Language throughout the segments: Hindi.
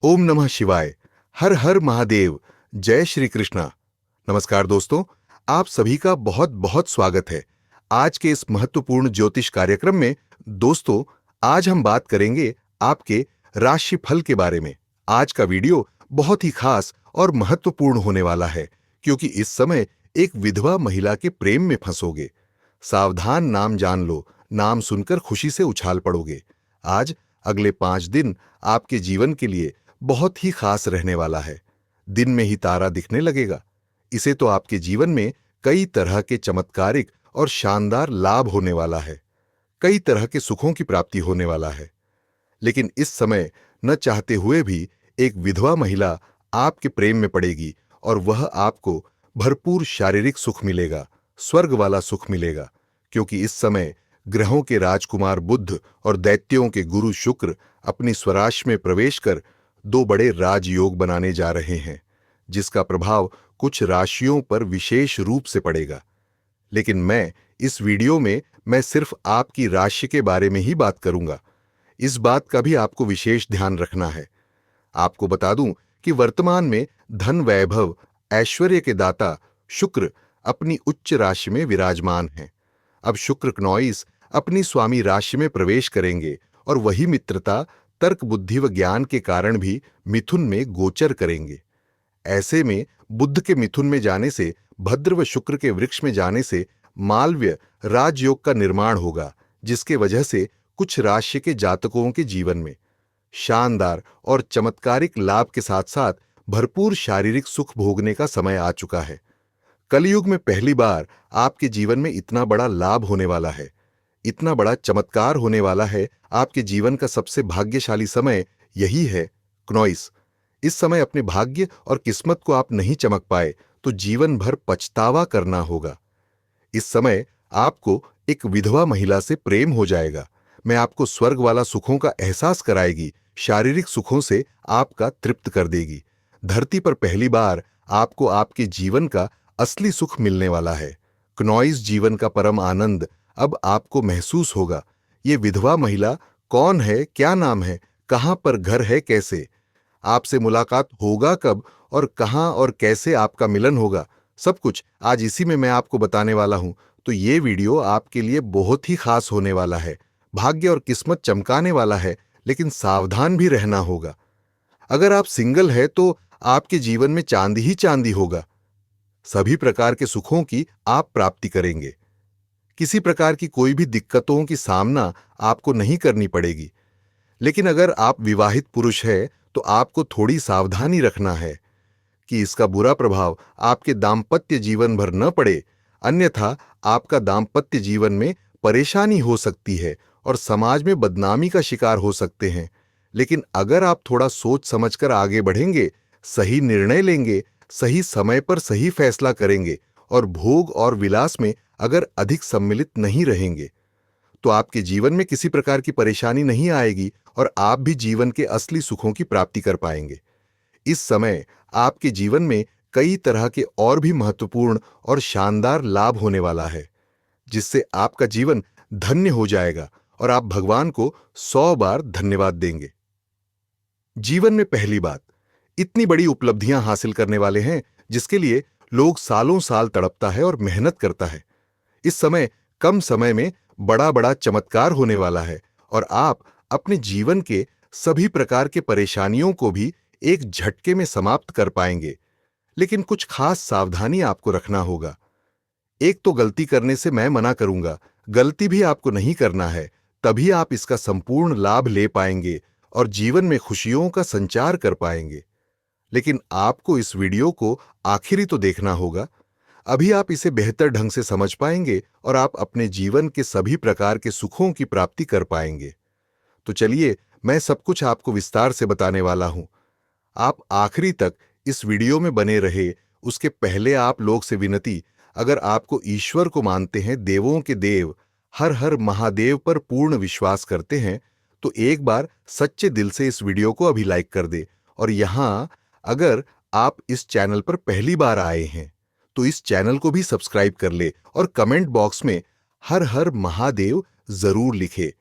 ओम नमः शिवाय। हर हर महादेव। जय श्री कृष्णा। नमस्कार दोस्तों, आप सभी का बहुत बहुत स्वागत है आज के इस महत्वपूर्ण ज्योतिष कार्यक्रम में। दोस्तों, आज हम बात करेंगे आपके राशिफल के बारे में। आज का वीडियो बहुत ही खास और महत्वपूर्ण होने वाला है, क्योंकि इस समय एक विधवा महिला के प्रेम में फंसोगे। सावधान, नाम जान लो, नाम सुनकर खुशी से उछाल पड़ोगे। आज अगले 5 दिन आपके जीवन के लिए बहुत ही खास रहने वाला है। दिन में ही तारा दिखने लगेगा। इसे तो आपके जीवन में कई तरह के चमत्कारिक और शानदार लाभ होने वाला है। कई तरह के सुखों की प्राप्ति होने वाला है। लेकिन इस समय न चाहते हुए भी एक विधवा महिला आपके प्रेम में पड़ेगी और वह आपको भरपूर शारीरिक सुख मिलेगा, स्वर्ग वाला सुख मिलेगा। क्योंकि इस समय ग्रहों के राजकुमार बुध और दैत्यों के गुरु शुक्र अपनी स्वराशि में प्रवेश कर दो बड़े राजयोग बनाने जा रहे हैं, जिसका प्रभाव कुछ राशियों पर विशेष रूप से पड़ेगा। लेकिन इस वीडियो में मैं सिर्फ आपकी राशि के बारे में ही बात करूंगा। इस बात का भी आपको विशेष ध्यान रखना है। आपको बता दूं कि वर्तमान में धन, वैभव, ऐश्वर्य के दाता शुक्र अपनी उच्च राशि में विराजमान हैं। अब शुक्र क्नौइस अपनी स्वामी राशि में प्रवेश करेंगे और वही मित्रता, तर्क, बुद्धि व ज्ञान के कारण भी मिथुन में गोचर करेंगे। ऐसे में बुध के मिथुन में जाने से, भद्र व शुक्र के वृक्ष में जाने से मालव्य राजयोग का निर्माण होगा, जिसके वजह से कुछ राशि के जातकों के जीवन में शानदार और चमत्कारिक लाभ के साथ साथ भरपूर शारीरिक सुख भोगने का समय आ चुका है। कलयुग में पहली बार आपके जीवन में इतना बड़ा लाभ होने वाला है, इतना बड़ा चमत्कार होने वाला है। आपके जीवन का सबसे भाग्यशाली समय यही है, क्नौइस। इस समय अपने भाग्य और किस्मत को आप नहीं चमक पाए तो जीवन भर पछतावा करना होगा। इस समय आपको एक विधवा महिला से प्रेम हो जाएगा। मैं आपको स्वर्ग वाला सुखों का एहसास कराएगी, शारीरिक सुखों से आपका तृप्त कर देगी। धरती पर पहली बार आपको आपके जीवन का असली सुख मिलने वाला है। क्नौइस जीवन का परम आनंद अब आपको महसूस होगा। ये विधवा महिला कौन है, क्या नाम है, कहां पर घर है, कैसे आपसे मुलाकात होगा, कब और कहां और कैसे आपका मिलन होगा, सब कुछ आज इसी में मैं आपको बताने वाला हूं। तो ये वीडियो आपके लिए बहुत ही खास होने वाला है, भाग्य और किस्मत चमकाने वाला है। लेकिन सावधान भी रहना होगा। अगर आप सिंगल है तो आपके जीवन में चांदी ही चांदी होगा। सभी प्रकार के सुखों की आप प्राप्ति करेंगे। किसी प्रकार की कोई भी दिक्कतों की सामना आपको नहीं करनी पड़ेगी। लेकिन अगर आप विवाहित पुरुष है तो आपको थोड़ी सावधानी रखना है कि इसका बुरा प्रभाव आपके दाम्पत्य जीवन भर न पड़े, अन्यथा आपका दाम्पत्य जीवन में परेशानी हो सकती है और समाज में बदनामी का शिकार हो सकते हैं। लेकिन अगर आप थोड़ा सोच समझकर आगे बढ़ेंगे, सही निर्णय लेंगे, सही समय पर सही फैसला करेंगे और भोग और विलास में अगर अधिक सम्मिलित नहीं रहेंगे, तो आपके जीवन में किसी प्रकार की परेशानी नहीं आएगी और आप भी जीवन के असली सुखों की प्राप्ति कर पाएंगे। इस समय आपके जीवन में कई तरह के और भी महत्वपूर्ण और शानदार लाभ होने वाला है, जिससे आपका जीवन धन्य हो जाएगा और आप भगवान को 100 बार धन्यवाद देंगे। जीवन में पहली बात, इतनी बड़ी उपलब्धियां हासिल करने वाले हैं जिसके लिए लोग सालों साल तड़पता है और मेहनत करता है। इस समय कम समय में बड़ा बड़ा चमत्कार होने वाला है और आप अपने जीवन के सभी प्रकार के परेशानियों को भी एक झटके में समाप्त कर पाएंगे। लेकिन कुछ खास सावधानी आपको रखना होगा। एक तो गलती करने से मैं मना करूंगा, गलती भी आपको नहीं करना है, तभी आप इसका संपूर्ण लाभ ले पाएंगे और जीवन में खुशियों का संचार कर पाएंगे। लेकिन आपको इस वीडियो को आखिरी तो देखना होगा। अभी आप इसे बेहतर ढंग से समझ पाएंगे और आप अपने जीवन के सभी प्रकार के सुखों की प्राप्ति कर पाएंगे। तो चलिए, मैं सब कुछ आपको विस्तार से बताने वाला हूं। आप आखिरी तक इस वीडियो में बने रहे। उसके पहले आप लोग से विनती, अगर आपको ईश्वर को मानते हैं, देवों के देव हर हर महादेव पर पूर्ण विश्वास करते हैं, तो एक बार सच्चे दिल से इस वीडियो को अभी लाइक कर दे। और यहां अगर आप इस चैनल पर पहली बार आए हैं तो इस चैनल को भी सब्सक्राइब कर ले और कमेंट बॉक्स में हर हर महादेव जरूर लिखे।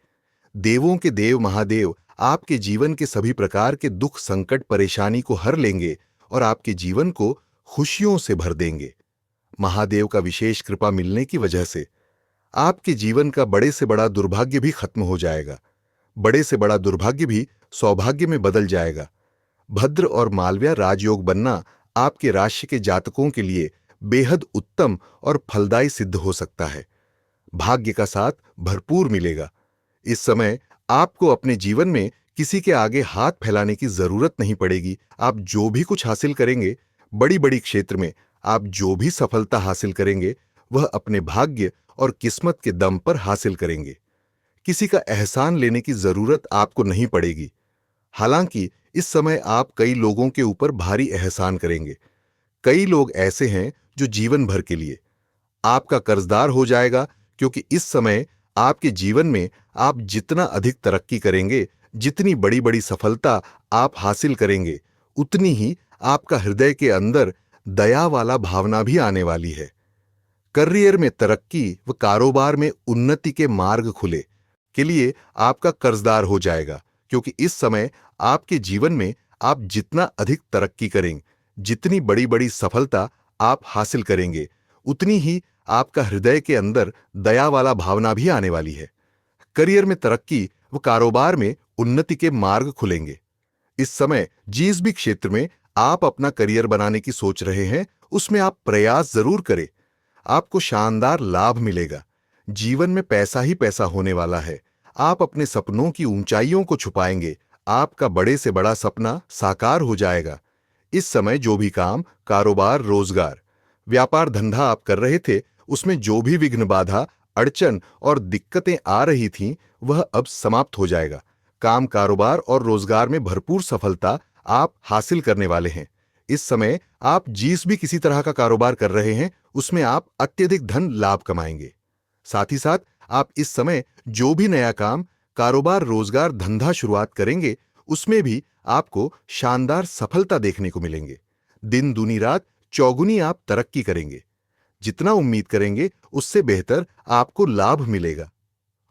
देवों के देव महादेव आपके जीवन के सभी प्रकार के दुख संकट परेशानी को हर लेंगे और आपके जीवन को खुशियों से भर देंगे। महादेव का विशेष कृपा मिलने की वजह से आपके जीवन का बड़े से बड़ा दुर्भाग्य भी खत्म हो जाएगा। बड़े से बड़ा दुर्भाग्य भी सौभाग्य में बदल जाएगा। भद्र और मालव्य राजयोग बनना आपके राशि के जातकों के लिए बेहद उत्तम और फलदायी सिद्ध हो सकता है। भाग्य का साथ भरपूर मिलेगा। इस समय आपको अपने जीवन में किसी के आगे हाथ फैलाने की जरूरत नहीं पड़ेगी। आप जो भी कुछ हासिल करेंगे, बड़ी बड़ी क्षेत्र में आप जो भी सफलता हासिल करेंगे, वह अपने भाग्य और किस्मत के दम पर हासिल करेंगे। किसी का एहसान लेने की जरूरत आपको नहीं पड़ेगी। हालांकि इस समय आप कई लोगों के ऊपर भारी एहसान करेंगे। कई लोग ऐसे हैं जो जीवन भर के लिए आपका कर्जदार हो जाएगा, क्योंकि इस समय आपके जीवन में आप जितना अधिक तरक्की करेंगे, जितनी बड़ी बड़ी सफलता आप हासिल करेंगे, उतनी ही आपका हृदय के अंदर दया वाला भावना भी आने वाली है। करियर में तरक्की व कारोबार में उन्नति के मार्ग खुले के लिए आपका कर्जदार हो जाएगा, क्योंकि इस समय आपके जीवन में आप जितना अधिक तरक्की करेंगे, जितनी बड़ी बड़ी सफलता आप हासिल करेंगे, उतनी ही आपका हृदय के अंदर दया वाला भावना भी आने वाली है। करियर में तरक्की व कारोबार में उन्नति के मार्ग खुलेंगे। इस समय जिस भी क्षेत्र में आप अपना करियर बनाने की सोच रहे हैं, उसमें आप प्रयास जरूर करें। आपको शानदार लाभ मिलेगा। जीवन में पैसा ही पैसा होने वाला है। आप अपने सपनों की ऊंचाइयों को छुपाएंगे। आपका बड़े से बड़ा सपना साकार हो जाएगा। इस समय जो भी काम, कारोबार, रोजगार, व्यापार धंधा आप कर रहे थे, उसमें जो भी विघ्न बाधा, अड़चन और दिक्कतें आ रही थीं, वह अब समाप्त हो जाएगा। काम, कारोबार और रोजगार में भरपूर सफलता आप हासिल करने वाले हैं। इस समय आप जिस भी किसी तरह का कारोबार कर रहे हैं, उसमें आप अत्यधिक धन लाभ कमाएंगे। साथ ही साथ आप इस समय जो भी नया काम, कारोबार, रोजगार, धंधा शुरुआत करेंगे, उसमें भी आपको शानदार सफलता देखने को मिलेंगे। दिन दूनी रात चौगुनी आप तरक्की करेंगे। जितना उम्मीद करेंगे उससे बेहतर आपको लाभ मिलेगा।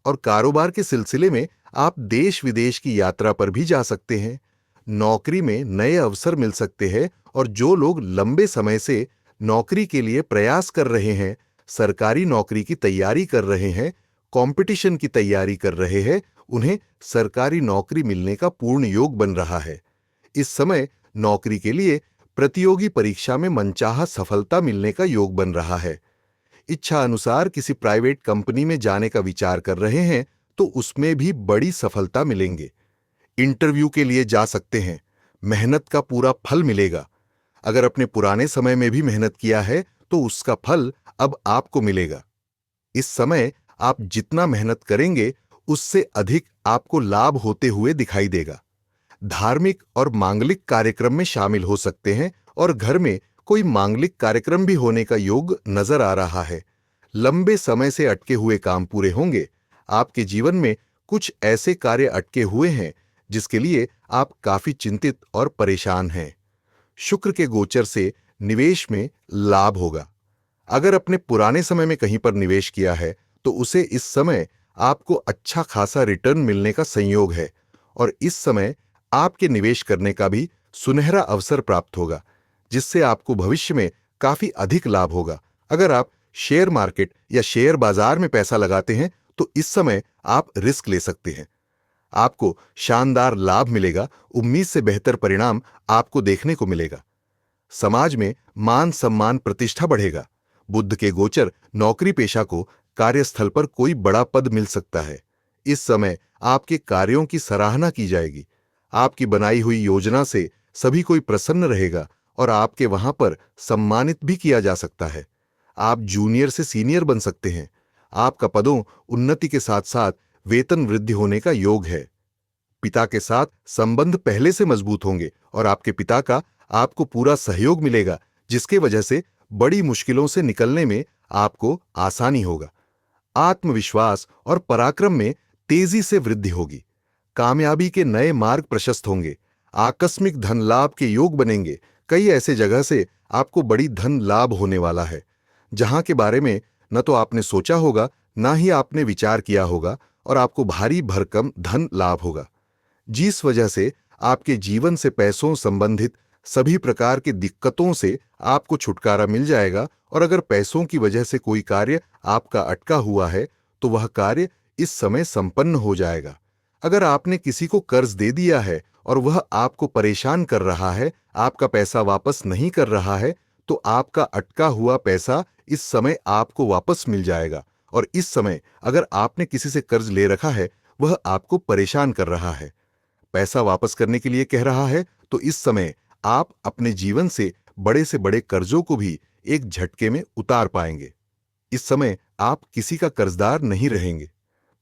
और कारोबार के सिलसिले में आप देश विदेश की यात्रा पर भी जा सकते हैं। नौकरी में नए अवसर मिल सकते हैं, और जो लोग लंबे समय से नौकरी के लिए प्रयास कर रहे हैं, सरकारी नौकरी की तैयारी कर रहे हैं, कंपटीशन की तैयारी कर रहे हैं, उन्हें सरकारी नौकरी मिलने का पूर्ण योग बन रहा है। इस समय नौकरी के लिए प्रतियोगी परीक्षा में मनचाहा सफलता मिलने का योग बन रहा है। इच्छा अनुसार किसी प्राइवेट कंपनी में जाने का विचार कर रहे हैं, तो उसमें भी बड़ी सफलता मिलेंगे। इंटरव्यू के लिए जा सकते हैं। मेहनत का पूरा फल मिलेगा। अगर अपने पुराने समय में भी मेहनत किया है, तो उसका फल अब आपको मिलेगा। इस समय आप जितना मेहनत करेंगे, उससे अधिक आपको लाभ होते हुए दिखाई देगा। धार्मिक और मांगलिक कार्यक्रम में शामिल हो सकते हैं, और घर में कोई मांगलिक कार्यक्रम भी होने का योग नजर आ रहा है। लंबे समय से अटके हुए काम पूरे होंगे। आपके जीवन में कुछ ऐसे कार्य अटके हुए हैं जिसके लिए आप काफी चिंतित और परेशान हैं। शुक्र के गोचर से निवेश में लाभ होगा। अगर अपने पुराने समय में कहीं पर निवेश किया है, तो उसे इस समय आपको अच्छा खासा रिटर्न मिलने का संयोग है, और इस समय आपके निवेश करने का भी सुनहरा अवसर प्राप्त होगा, जिससे आपको भविष्य में काफी अधिक लाभ होगा। अगर आप शेयर मार्केट या शेयर बाजार में पैसा लगाते हैं, तो इस समय आप रिस्क ले सकते हैं। आपको शानदार लाभ मिलेगा। उम्मीद से बेहतर परिणाम आपको देखने को मिलेगा। समाज में मान सम्मान प्रतिष्ठा बढ़ेगा। बुध के गोचर नौकरी पेशा को कार्यस्थल पर कोई बड़ा पद मिल सकता है। इस समय आपके कार्यों की सराहना की जाएगी। आपकी बनाई हुई योजना से सभी कोई प्रसन्न रहेगा, और आपके वहां पर सम्मानित भी किया जा सकता है। आप जूनियर से सीनियर बन सकते हैं। आपका पदों उन्नति के साथ साथ वेतन वृद्धि होने का योग है। पिता के साथ संबंध पहले से मजबूत होंगे, और आपके पिता का आपको पूरा सहयोग मिलेगा, जिसके वजह से बड़ी मुश्किलों से निकलने में आपको आसानी होगा। आत्मविश्वास और पराक्रम में तेजी से वृद्धि होगी। कामयाबी के नए मार्ग प्रशस्त होंगे। आकस्मिक धन लाभ के योग बनेंगे। कई ऐसे जगह से आपको बड़ी धन लाभ होने वाला है, जहां के बारे में न तो आपने सोचा होगा, ना ही आपने विचार किया होगा, और आपको भारी भरकम धन लाभ होगा। जिस वजह से आपके जीवन से पैसों संबंधित सभी प्रकार की दिक्कतों से आपको छुटकारा मिल जाएगा। और अगर पैसों की वजह से कोई कार्य आपका अटका हुआ है तो वह कार्य इस समय संपन्न हो जाएगा। अगर आपने किसी को कर्ज दे दिया है और वह आपको परेशान कर रहा है, आपका पैसा वापस नहीं कर रहा है, तो आपका अटका हुआ पैसा इस समय आपको वापस मिल जाएगा। और इस समय अगर आपने किसी से कर्ज ले रखा है, वह आपको परेशान कर रहा है, पैसा वापस करने के लिए कह रहा है, तो इस समय आप अपने जीवन से बड़े कर्जों को भी एक झटके में उतार पाएंगे। इस समय आप किसी का कर्जदार नहीं रहेंगे।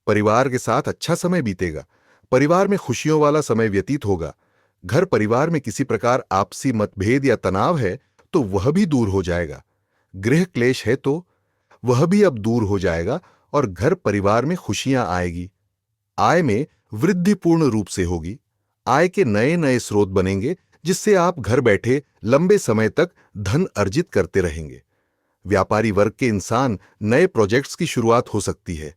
परिवार के साथ अच्छा समय बीतेगा। परिवार में खुशियों वाला समय व्यतीत होगा। घर परिवार में किसी प्रकार आपसी मतभेद या तनाव है तो वह भी दूर हो जाएगा। गृह क्लेश है तो वह भी अब दूर हो जाएगा और घर परिवार में खुशियां आएगी। आय में वृद्धि पूर्ण रूप से होगी। आय के नए नए स्रोत बनेंगे जिससे आप घर बैठे लंबे समय तक धन अर्जित करते रहेंगे। व्यापारी वर्ग के इंसान नए प्रोजेक्ट्स की शुरुआत हो सकती है।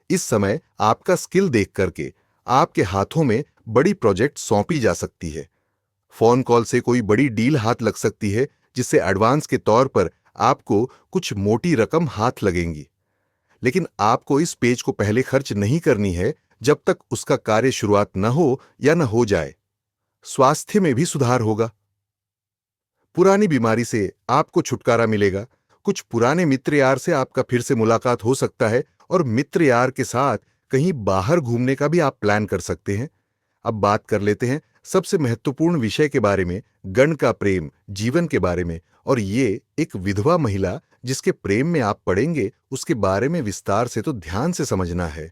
इस समय आपका स्किल देख करके आपके हाथों में बड़ी प्रोजेक्ट सौंपी जा सकती है। फोन कॉल से कोई बड़ी डील हाथ लग सकती है जिससे एडवांस के तौर पर आपको कुछ मोटी रकम हाथ लगेंगी। लेकिन आपको इस पेज को पहले खर्च नहीं करनी है जब तक उसका कार्य शुरुआत न हो या न हो जाए। स्वास्थ्य में भी सुधार होगा। पुरानी बीमारी से आपको छुटकारा मिलेगा। कुछ पुराने मित्र यार से आपका फिर से मुलाकात हो सकता है और मित्र यार के साथ कहीं बाहर घूमने का भी आप प्लान कर सकते हैं। अब बात कर लेते हैं सबसे महत्वपूर्ण विषय के बारे में, गण का प्रेम जीवन के बारे में। और ये एक विधवा महिला जिसके प्रेम में आप पड़ेंगे उसके बारे में विस्तार से तो ध्यान से समझना है।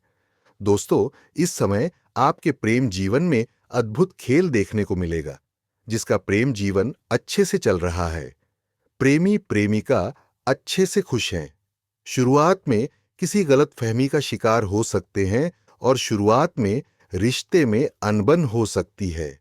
दोस्तों, इस समय आपके प्रेम जीवन में अद्भुत खेल देखने को मिलेगा। जिसका प्रेम जीवन अच्छे से चल रहा है, प्रेमी प्रेमिका अच्छे से खुश हैं। शुरुआत में किसी गलतफहमी का शिकार हो सकते हैं और शुरुआत में रिश्ते में अनबन हो सकती है।